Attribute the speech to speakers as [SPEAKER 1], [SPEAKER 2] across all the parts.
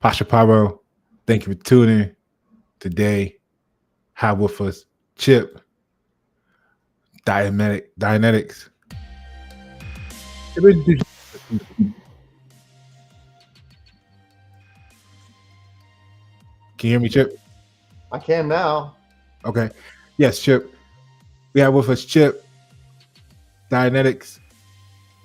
[SPEAKER 1] Pasha Paro, thank you for tuning today. Have with us Chip, Dianetics. Can you hear me, Chip?
[SPEAKER 2] I can now.
[SPEAKER 1] Okay. Yes, Chip. We have with us Chip, Dianetics.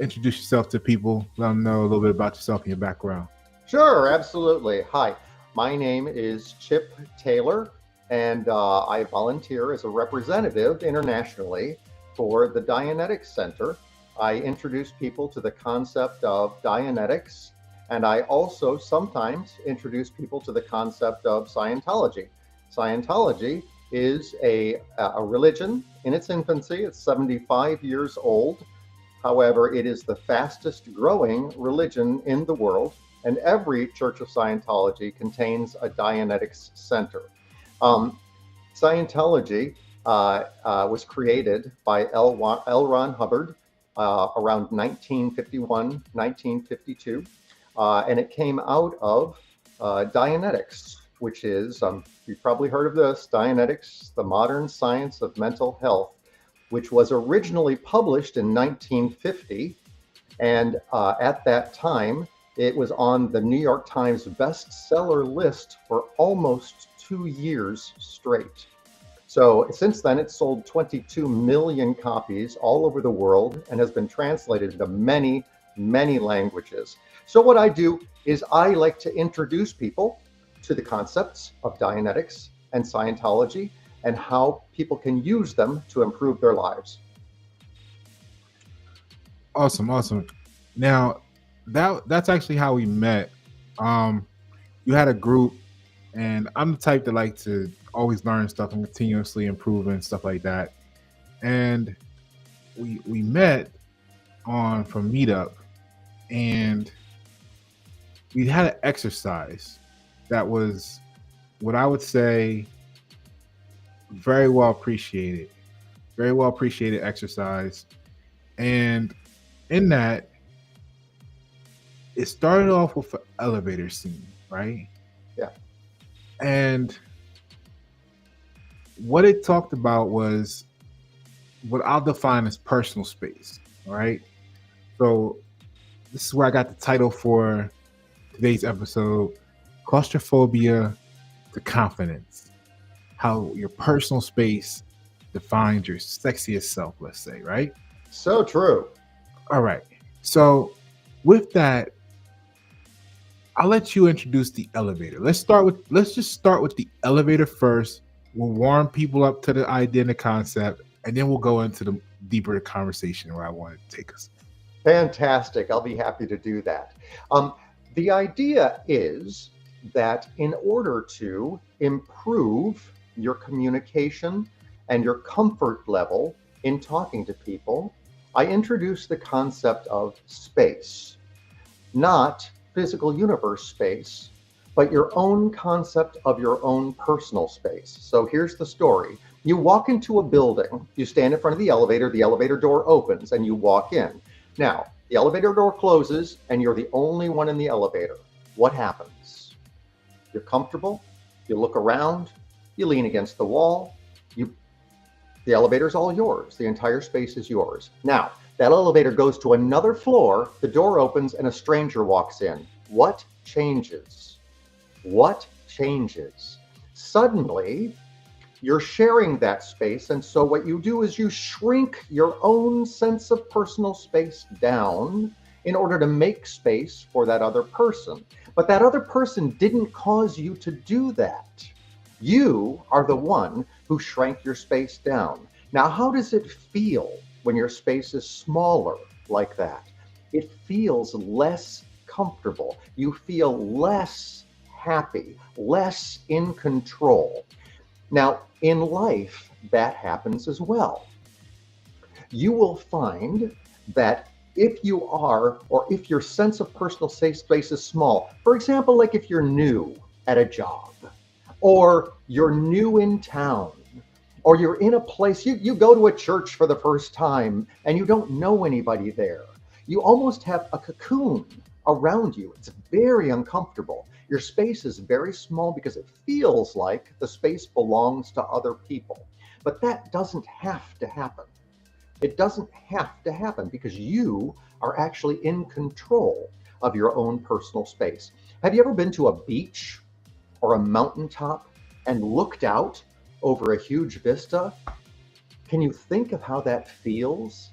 [SPEAKER 1] Introduce yourself to people. Let them know a little bit about yourself and your background.
[SPEAKER 2] Sure, absolutely. Hi, my name is Chip Taylor, and I volunteer as a representative internationally for the Dianetics Center. I introduce people to the concept of Dianetics, and I also sometimes introduce people to the concept of Scientology. Scientology is a religion in its infancy. It's 75 years old. However, it is the fastest growing religion in the world, and every Church of Scientology contains a Dianetics center. Um, Scientology was created by L. Ron Hubbard around 1951, 1952, and it came out of Dianetics, which is, you've probably heard of this, Dianetics, the Modern Science of Mental Health, which was originally published in 1950. And at that time, it was on the New York Times bestseller list for almost 2 years straight. So since then, it's sold 22 million copies all over the world and has been translated into many, many languages. So what I do is I like to introduce people to the concepts of Dianetics and Scientology and how people can use them to improve their lives.
[SPEAKER 1] Awesome. Now, that's actually how we met. You had a group, and I'm the type that like to always learn stuff and continuously improve and stuff like that. And we met on from Meetup, and we had an exercise that was what I would say very well appreciated exercise. And in that, it started off with an elevator scene, right?
[SPEAKER 2] Yeah.
[SPEAKER 1] And what it talked about was what I'll define as personal space, right? So this is where I got the title for today's episode, Claustrophobia to Confidence. How your personal space defines your sexiest self, let's say, right?
[SPEAKER 2] So true.
[SPEAKER 1] All right. So with that, I'll let you introduce the elevator. Let's just start with the elevator first. We'll warm people up to the idea and the concept, and then we'll go into the deeper conversation where I want to take us.
[SPEAKER 2] Fantastic. I'll be happy to do that. The idea is that in order to improve your communication and your comfort level in talking to people, I introduce the concept of space, not physical universe space, but your own concept of your own personal space. So here's the story. You walk into a building, you stand in front of the elevator door opens, and you walk in. Now, the elevator door closes, and you're the only one in the elevator. What happens? You're comfortable, you look around, you lean against the wall, the elevator's all yours. The entire space is yours. Now, that elevator goes to another floor, the door opens, and a stranger walks in. What changes? What changes? Suddenly, you're sharing that space, and so what you do is you shrink your own sense of personal space down in order to make space for that other person. But that other person didn't cause you to do that. You are the one who shrank your space down. Now, how does it feel when your space is smaller like that? It feels less comfortable. You feel less happy, less in control. Now, in life, that happens as well. You will find that if you are, or if your sense of personal safe space is small, for example, like if you're new at a job, or you're new in town, or you're in a place, you go to a church for the first time and you don't know anybody there. You almost have a cocoon around you. It's very uncomfortable. Your space is very small because it feels like the space belongs to other people. But that doesn't have to happen. It doesn't have to happen because you are actually in control of your own personal space. Have you ever been to a beach or a mountaintop and looked out over a huge vista? Can you think of how that feels?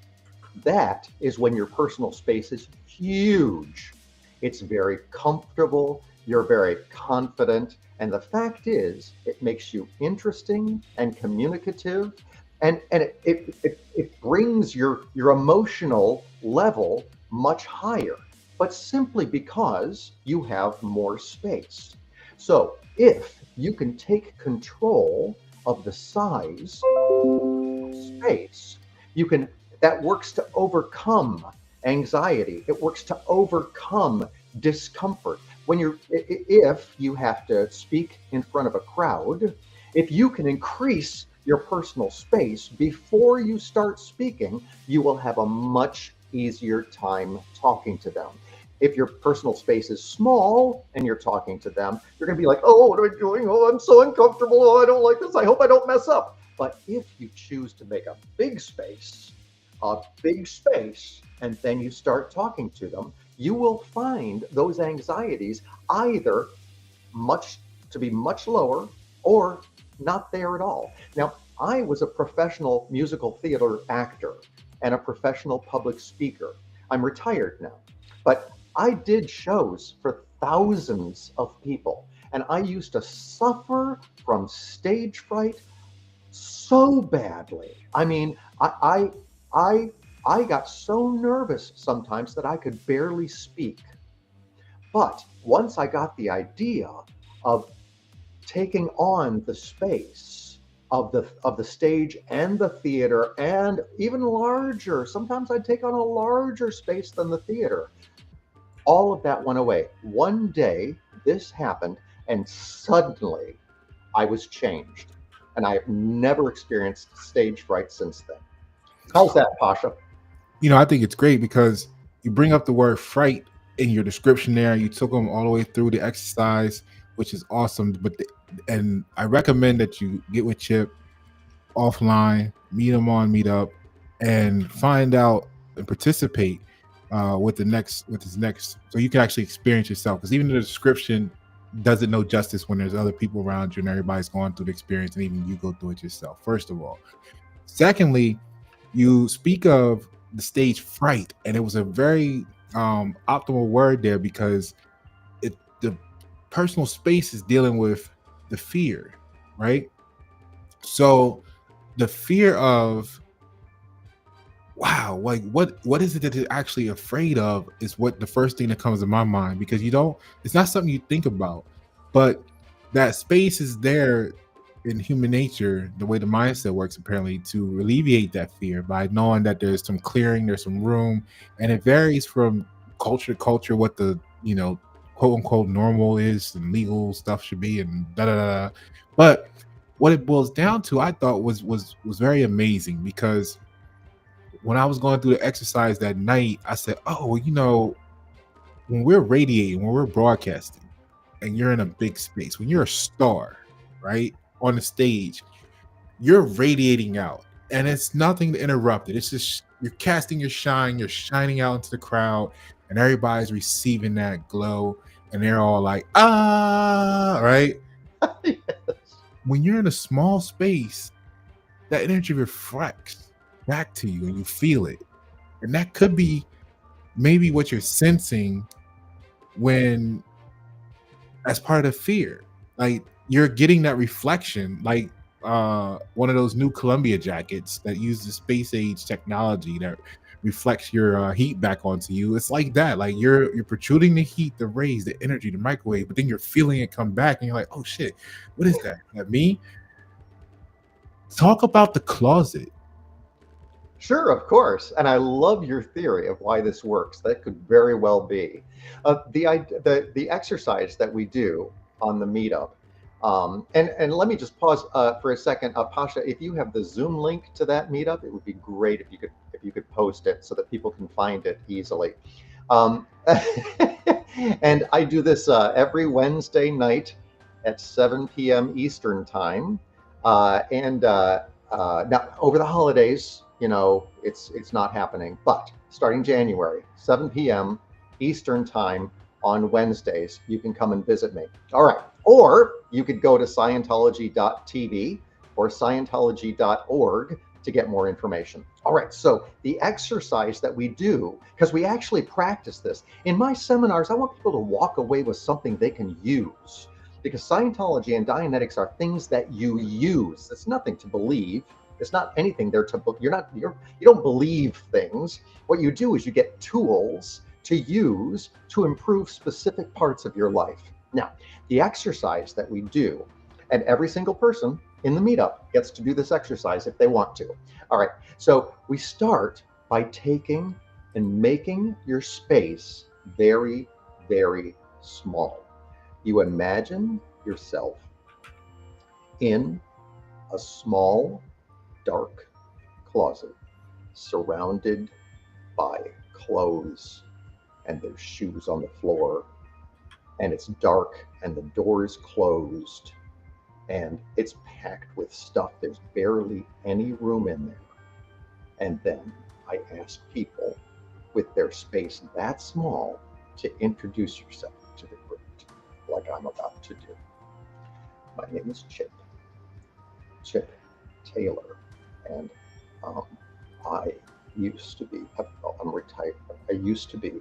[SPEAKER 2] That is when your personal space is huge. It's very comfortable, you're very confident, and the fact is, it makes you interesting and communicative, and it brings your emotional level much higher, but simply because you have more space. So if you can take control of the size of space, you can, that works to overcome anxiety. It works to overcome discomfort. When you're, if you have to speak in front of a crowd, if you can increase your personal space before you start speaking, you will have a much easier time talking to them. If your personal space is small and you're talking to them, you're going to be like, oh, what am I doing? Oh, I'm so uncomfortable. Oh, I don't like this. I hope I don't mess up. But if you choose to make a big space, and then you start talking to them, you will find those anxieties either much to be much lower or not there at all. Now, I was a professional musical theater actor and a professional public speaker. I'm retired now, but I did shows for thousands of people, and I used to suffer from stage fright so badly. I mean, I got so nervous sometimes that I could barely speak. But once I got the idea of taking on the space of the stage and the theater and even larger, sometimes I'd take on a larger space than the theater. All of that went away. One day this happened and suddenly I was changed. And I have never experienced stage fright since then. How's that, Pasha?
[SPEAKER 1] I think it's great because you bring up the word fright in your description there. You took them all the way through the exercise, which is awesome. And I recommend that you get with Chip offline, meet him on Meetup, and find out and participate with his next, so you can actually experience yourself. Because even the description doesn't know justice when there's other people around you and everybody's going through the experience, and even you go through it yourself. First of all, secondly, you speak of the stage fright, and it was a very optimal word there because the personal space is dealing with the fear, right? So the fear of, wow, like what is it that they're actually afraid of is what the first thing that comes to my mind, because it's not something you think about, but that space is there in human nature, the way the mindset works apparently, to alleviate that fear by knowing that there's some clearing, there's some room, and it varies from culture to culture what the quote unquote normal is and legal stuff should be and da da da. But what it boils down to, I thought was very amazing, because when I was going through the exercise that night, I said, oh, well, when we're radiating, when we're broadcasting, and you're in a big space, when you're a star, right, on the stage, you're radiating out, and it's nothing to interrupt it. It's just you're casting your shine, you're shining out into the crowd, and everybody's receiving that glow, and they're all like, ah, right?
[SPEAKER 2] Yes.
[SPEAKER 1] When you're in a small space, that energy reflects back to you and you feel it. And that could be maybe what you're sensing when, as part of fear, like you're getting that reflection, like one of those new Columbia jackets that use the space age technology that reflects your heat back onto you. It's like that, like you're protruding the heat, the rays, the energy, the microwave, but then you're feeling it come back and you're like, oh shit, what is that? Is that me? Talk about the closet.
[SPEAKER 2] Sure, of course. And I love your theory of why this works. That could very well be. The exercise that we do on the meetup. And let me just pause for a second. Pasha, if you have the Zoom link to that meetup, it would be great if you could post it so that people can find it easily. Um, and I do this every Wednesday night at 7 p.m. Eastern time. And Now over the holidays, it's not happening. But starting January, 7 p.m. Eastern time on Wednesdays, you can come and visit me. All right. Or you could go to Scientology.tv or Scientology.org to get more information. All right, so the exercise that we do, because we actually practice this in my seminars, I want people to walk away with something they can use. Because Scientology and Dianetics are things that you use. It's nothing to believe. It's not anything there to. You don't believe things. What you do is you get tools to use to improve specific parts of your life. Now, the exercise that we do, and every single person in the meetup gets to do this exercise if they want to. All right, so we start by taking and making your space very, very small. You imagine yourself in a small, dark closet surrounded by clothes, and there's shoes on the floor, and it's dark and the door's closed, and it's packed with stuff. There's barely any room in there. And then I ask people with their space that small to introduce yourself to the group, like I'm about to do. My name is Chip Taylor, and I used to be, well, I'm retired. I used to be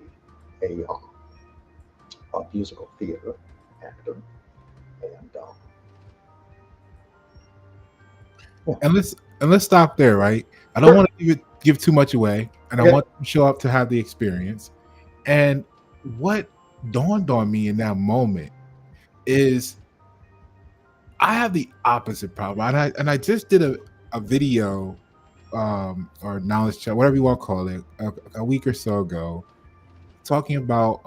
[SPEAKER 2] a musical theater actor, and yeah.
[SPEAKER 1] And let's stop there, right? I don't
[SPEAKER 2] Sure.
[SPEAKER 1] want to give too much away, and I
[SPEAKER 2] Okay.
[SPEAKER 1] want to show up to have the experience. And what dawned on me in that moment is I have the opposite problem. And I just did a video or knowledge chat, whatever you want to call it, a week or so ago, talking about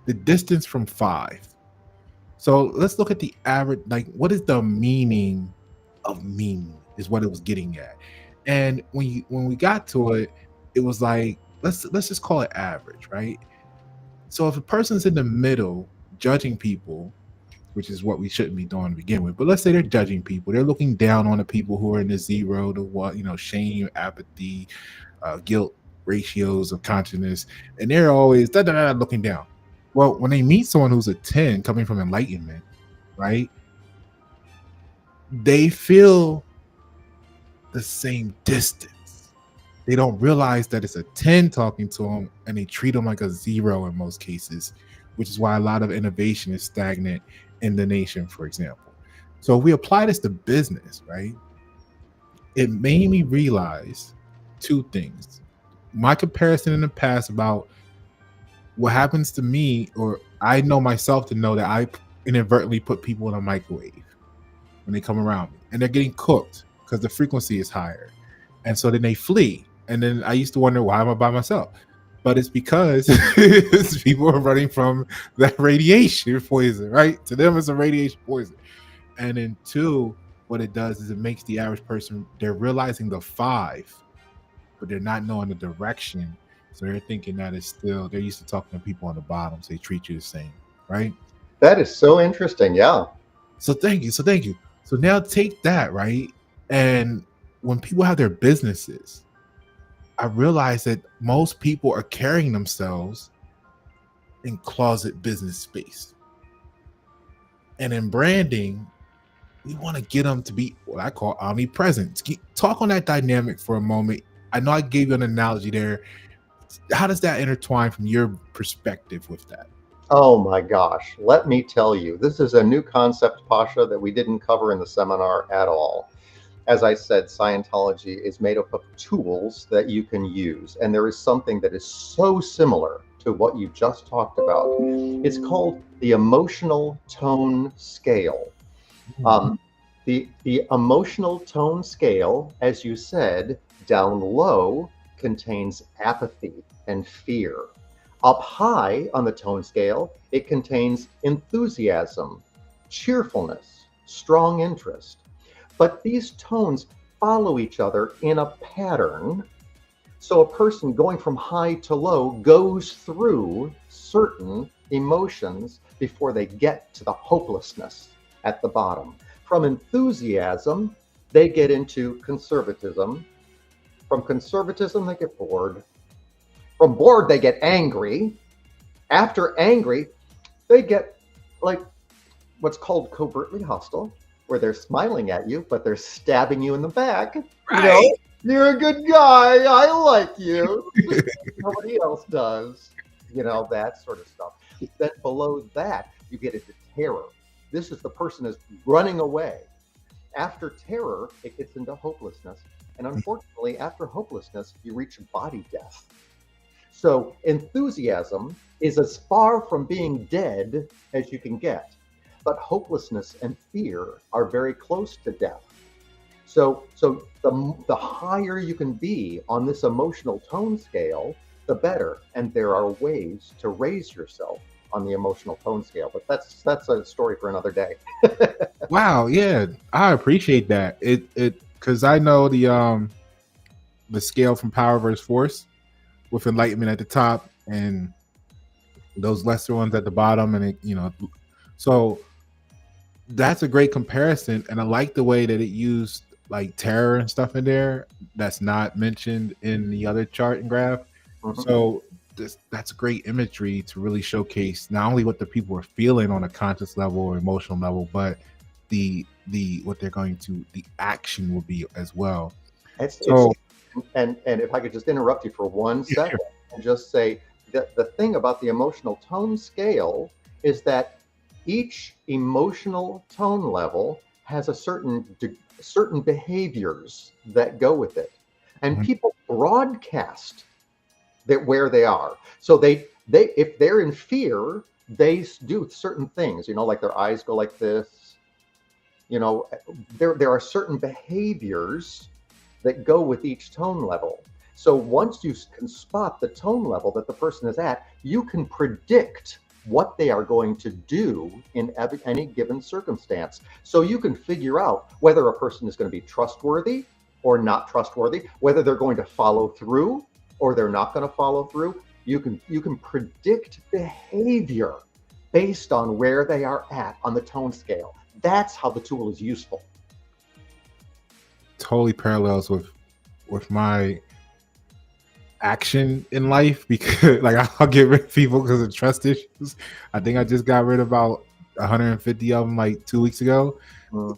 [SPEAKER 1] the distance from 5. So let's look at the average, like what is the meaning of meaning is what it was getting at. And when we got to it, it was like let's just call it average, right? So if a person's in the middle judging people, which is what we shouldn't be doing to begin with, but let's say they're judging people, they're looking down on the people who are in the 0 to what, shame, apathy, guilt ratios of consciousness, and they're always looking down. Well, when they meet someone who's a 10 coming from enlightenment, right, they feel the same distance. They don't realize that it's a 10 talking to them, and they treat them like a 0 in most cases, which is why a lot of innovation is stagnant in the nation, for example. So if we apply this to business, right, it made me realize 2 things. My comparison in the past about what happens to me, or I know myself to know that I inadvertently put people in a microwave when they come around me, and they're getting cooked because the frequency is higher. And so then they flee. And then I used to wonder, why am I by myself? But it's because people are running from that radiation poison, right? To them, it's a radiation poison. And then 2, what it does is it makes the average person, they're realizing the 5, but they're not knowing the direction. So they're thinking that it's still, they're used to talking to people on the bottom, so they treat you the same, right?
[SPEAKER 2] That is so interesting. Yeah.
[SPEAKER 1] So thank you. So now take that, right? And when people have their businesses, I realize that most people are carrying themselves in closet business space. And in branding, we want to get them to be what I call omnipresent. Talk on that dynamic for a moment. I know I gave you an analogy there. How does that intertwine from your perspective with that?
[SPEAKER 2] Oh my gosh. Let me tell you, this is a new concept, Pasha, that we didn't cover in the seminar at all. As I said, Scientology is made up of tools that you can use. And there is something that is so similar to what you just talked about. It's called the emotional tone scale. The emotional tone scale, as you said, down low contains apathy and fear. Up high on the tone scale, it contains enthusiasm, cheerfulness, strong interest. But these tones follow each other in a pattern. So a person going from high to low goes through certain emotions before they get to the hopelessness at the bottom. From enthusiasm, they get into conservatism. From conservatism, they get bored. From bored, they get angry. After angry, they get like what's called covertly hostile, where they're smiling at you, but they're stabbing you in the back. You know,
[SPEAKER 1] Right.
[SPEAKER 2] you're a good guy. I like you. Nobody else does. You know, that sort of stuff. Then below that, you get into terror. This is the person is running away. After terror, it gets into hopelessness. And unfortunately, after hopelessness, you reach body death. So enthusiasm is as far from being dead as you can get. But hopelessness and fear are very close to death. So the higher you can be on this emotional tone scale, the better. And there are ways to raise yourself on the emotional tone scale. But that's a story for another day.
[SPEAKER 1] Wow, yeah, I appreciate that. It because I know the scale from power versus force with enlightenment at the top and those lesser ones at the bottom, and so that's a great comparison, and I like the way that it used like terror and stuff in there that's not mentioned in the other chart and graph.
[SPEAKER 2] Mhm.
[SPEAKER 1] So that's great imagery to really showcase not only what the people are feeling on a conscious level or emotional level, but the what they're going to the action will be as well.
[SPEAKER 2] It's
[SPEAKER 1] So
[SPEAKER 2] and if I could just interrupt you for one
[SPEAKER 1] yeah, sure.
[SPEAKER 2] second and just say that the thing about the emotional tone scale is that each emotional tone level has a certain behaviors that go with it, and
[SPEAKER 1] Mhm.
[SPEAKER 2] people broadcast that where they are. So they if they're in fear, they do certain things. You know, like their eyes go like this. You know, there are certain behaviors that go with each tone level. So once you can spot the tone level that the person is at, you can predict what they are going to do in any given circumstance. So you can figure out whether a person is going to be trustworthy or not trustworthy, whether they're going to follow through or they're not going to follow through. You can predict behavior based on where they are at on the tone scale. That's how the tool is useful.
[SPEAKER 1] Totally parallels with my action in life because like I'll get rid of people because of trust issues. I think I just got rid of about 150 of them like 2 weeks ago.
[SPEAKER 2] Mm.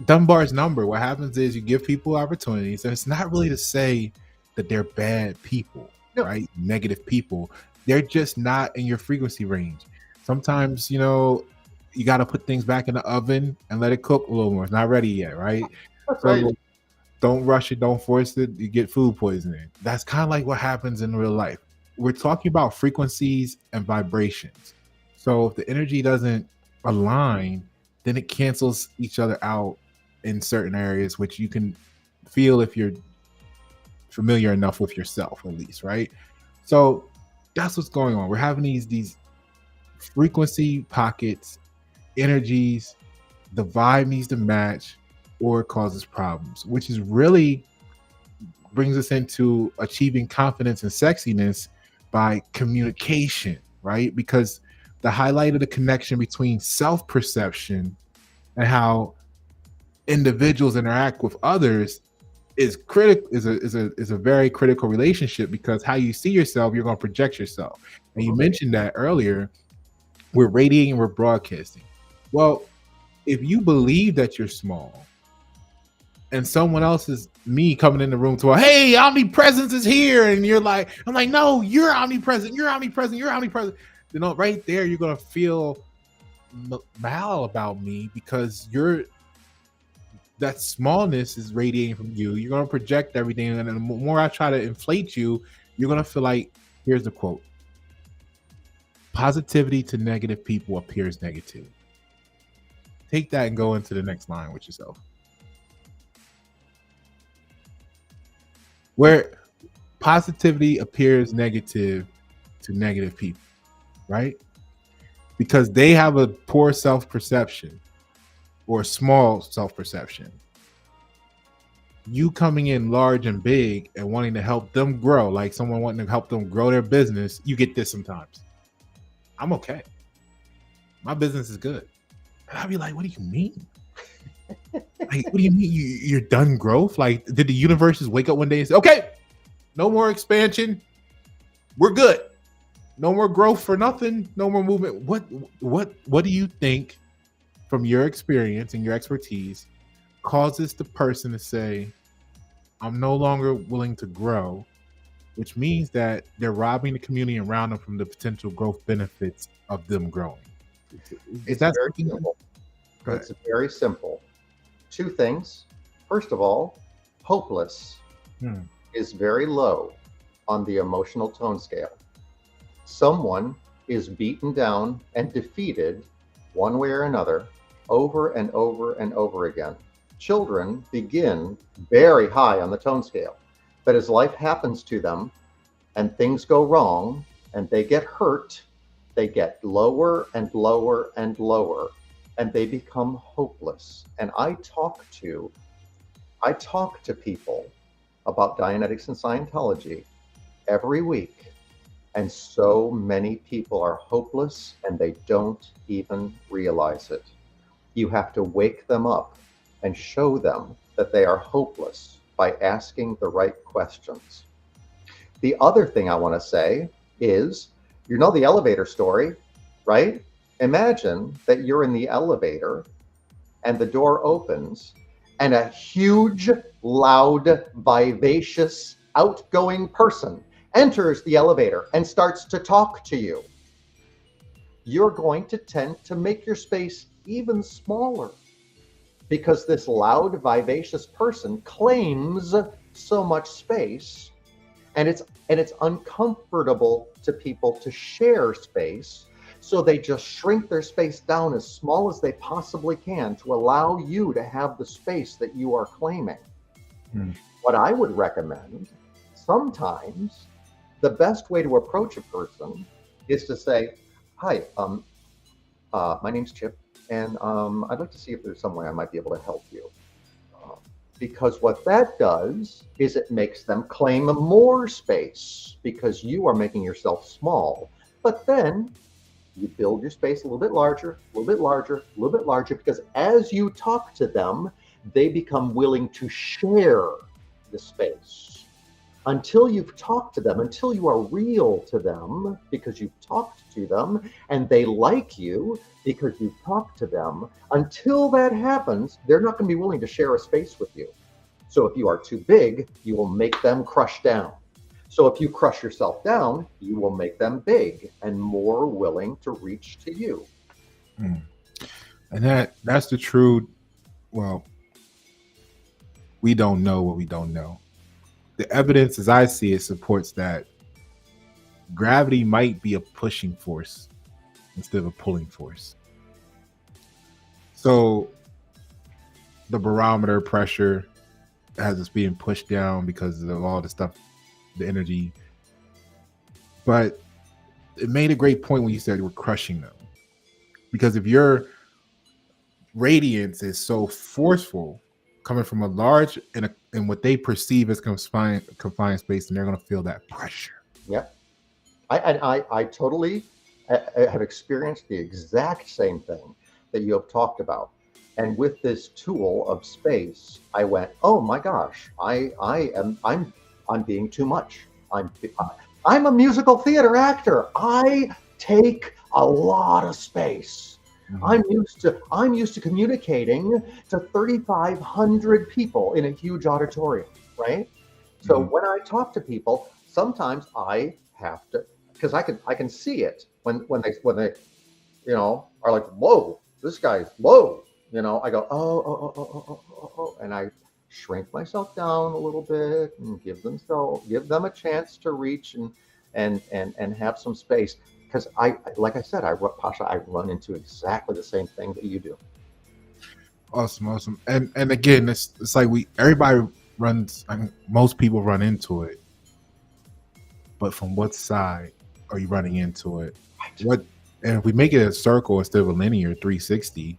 [SPEAKER 1] Dunbar's number. What happens is you give people opportunities, and it's not really to say that they're bad people,
[SPEAKER 2] No,
[SPEAKER 1] right? Negative people. They're just not in your frequency range. Sometimes, you got to put things back in the oven and let it cook a little more. It's not ready yet, right?
[SPEAKER 2] that's right.
[SPEAKER 1] So don't rush it, don't force it, you get food poisoning. That's kind of like what happens in real life. We're talking about frequencies and vibrations. So if the energy doesn't align, then it cancels each other out in certain areas, which you can feel if you're familiar enough with yourself, at least, right? So that's what's going on. We're having these frequency pockets, energies, the vibe needs to match or it causes problems, which is really brings us into achieving confidence and sexiness by communication, right? Because the highlight of the connection between self-perception and how individuals interact with others is critical is a very critical relationship, because how you see yourself, you're going to project yourself. And you
[SPEAKER 2] Mhm.
[SPEAKER 1] mentioned that earlier, we're radiating, we're broadcasting. Well, if you believe that you're small and someone else is me coming in the room to, hey, omnipresence is here, and I'm like, no, you're omnipresent, you're omnipresent. Right there, you're gonna feel mal about me because that smallness is radiating from you. You're gonna project everything, and the more I try to inflate you, you're gonna feel like, here's the quote: positivity to negative people appears negative. Take that and go into the next line with yourself. Where positivity appears negative to negative people, right? Because they have a poor self perception or small self perception. you coming in large and big and wanting to help them grow, like someone wanting to help them grow their business, you get this sometimes. I'm okay. My business is good. And I'll be like, what do you mean? Like, what do you mean you're done growth? Like, did the universe just wake up one day and say, okay, no more expansion. We're good. No more growth for nothing. No more movement. What do you think from your experience and your expertise causes the person to say, I'm no longer willing to grow, which means that they're robbing the community around them from the potential growth benefits of them growing? Is
[SPEAKER 2] It's
[SPEAKER 1] that
[SPEAKER 2] very
[SPEAKER 1] something?
[SPEAKER 2] simple.
[SPEAKER 1] Go ahead.
[SPEAKER 2] It's very simple. Two things. First of all, hopeless
[SPEAKER 1] Hmm.
[SPEAKER 2] is very low on the emotional tone scale. Someone is beaten down and defeated one way or another over and over and over again. Children begin very high on the tone scale, but as life happens to them and things go wrong and they get hurt, they get lower and lower and lower, and they become hopeless. And I talk to people about Dianetics and Scientology every week, and so many people are hopeless and they don't even realize it. You have to wake them up and show them that they are hopeless by asking the right questions. The other thing I want to say is, you know, the elevator story, right? Imagine that you're in the elevator and the door opens and a huge, loud, vivacious, outgoing person enters the elevator and starts to talk to you. You're going to tend to make your space even smaller because this loud, vivacious person claims so much space, and it's uncomfortable to people to share space. So they just shrink their space down as small as they possibly can to allow you to have the space that you are claiming.
[SPEAKER 1] Hmm.
[SPEAKER 2] What I would recommend, sometimes the best way to approach a person is to say, hi, my name's Chip, and I'd like to see if there's some way I might be able to help you. Because what that does is it makes them claim more space because you are making yourself small. But then you build your space a little bit larger, a little bit larger, a little bit larger, because as you talk to them, they become willing to share the space. Until you've talked to them, until you are real to them because you've talked to them and they like you because you've talked to them, until that happens, they're not going to be willing to share a space with you. So if you are too big, you will make them crush down. So if you crush yourself down, you will make them big and more willing to reach to you.
[SPEAKER 1] Hmm. And that's the true, well, we don't know what we don't know. The evidence, as I see it, supports that gravity might be a pushing force instead of a pulling force. So the barometer pressure has us being pushed down because of all the stuff, the energy. But it made a great point when you said we're crushing them. Because if your radiance is so forceful, coming from a large and what they perceive as confined space, and they're going to feel that pressure.
[SPEAKER 2] Yeah. I totally have experienced the exact same thing that you have talked about. And with this tool of space, I went, oh my gosh, I'm being too much. I'm a musical theater actor. I take a lot of space.
[SPEAKER 1] Mhm.
[SPEAKER 2] I'm used to communicating to 3,500 people in a huge auditorium, right? So
[SPEAKER 1] Mhm.
[SPEAKER 2] when I talk to people, sometimes I have to, because I can see it when they are like, whoa, this guy's low. I go, oh, and I shrink myself down a little bit and give them a chance to reach and have some space. Because like I said, Pasha, I run into exactly the same thing that you do.
[SPEAKER 1] Awesome. And again, it's like everybody runs. I mean, most people run into it, but from what side are you running into it?
[SPEAKER 2] Right.
[SPEAKER 1] What and if we make it a circle instead of a linear 360,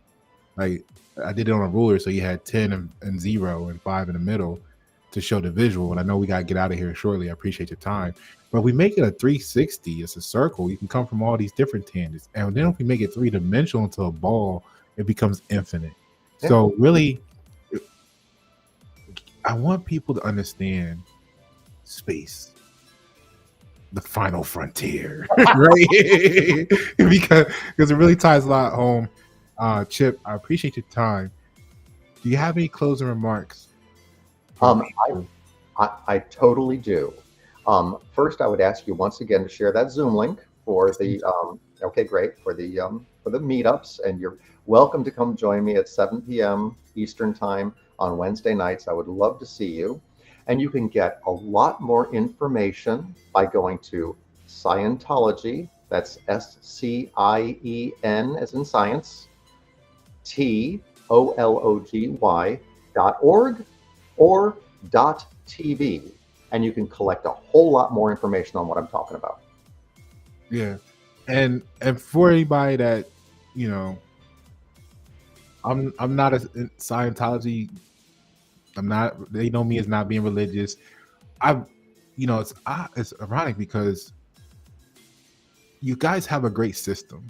[SPEAKER 1] like I did it on a ruler, so you had 10 and 0 and 5 in the middle. to show the visual. And I know we got to get out of here shortly. I appreciate your time. But if we make it a 360, it's a circle. You can come from all these different tangents. And then if we make it three-dimensional into a ball, it becomes infinite.
[SPEAKER 2] Yeah.
[SPEAKER 1] So really, I want people to understand space, the final frontier, right? because it really ties a lot home. Chip, I appreciate your time. Do you have any closing remarks?
[SPEAKER 2] I totally do. First, I would ask you once again to share that Zoom link for the okay, great, for the meetups, and you're welcome to come join me at 7 p.m. Eastern time on Wednesday nights. I would love to see you. And you can get a lot more information by going to Scientology. That's SCIEN as in science, TOLOGY.org or .tv. And you can collect a whole lot more information on what I'm talking about.
[SPEAKER 1] Yeah. And for anybody that, you know, I'm not a Scientology. I'm not, they know me as not being religious. It's ironic because you guys have a great system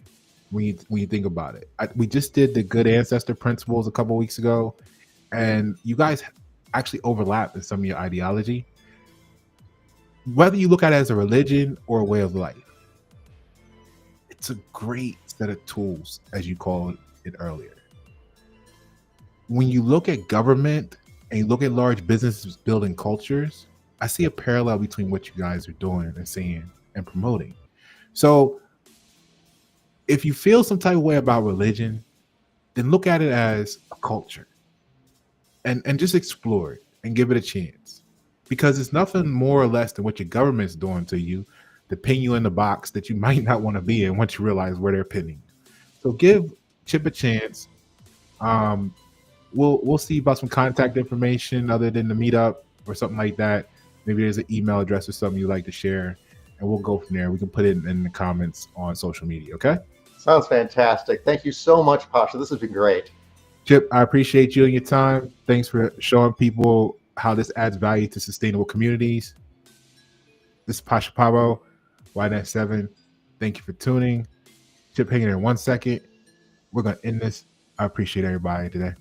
[SPEAKER 1] when you think about it. We just did the good ancestor principles a couple of weeks ago, and you guys actually overlap in some of your ideology. Whether you look at it as a religion or a way of life, it's a great set of tools, as you called it earlier. When you look at government and you look at large businesses building cultures, I see a parallel between what you guys are doing and saying and promoting. So if you feel some type of way about religion, then look at it as a culture and just explore it and give it a chance, because it's nothing more or less than what your government's doing to you to pin you in the box that you might not want to be in once you realize where they're pinning you. So give Chip a chance. We'll see about some contact information other than the meetup or something like that. Maybe there's an email address or something you'd like to share, and we'll go from there. We can put it in the comments on social media. Okay.
[SPEAKER 2] Sounds fantastic. Thank you so much, Pasha. This has been great.
[SPEAKER 1] Chip, I appreciate you and your time. Thanks for showing people how this adds value to sustainable communities. This is Pasha Pabo, YNet7. Thank you for tuning. Chip, hang in there 1 second. We're going to end this. I appreciate everybody today.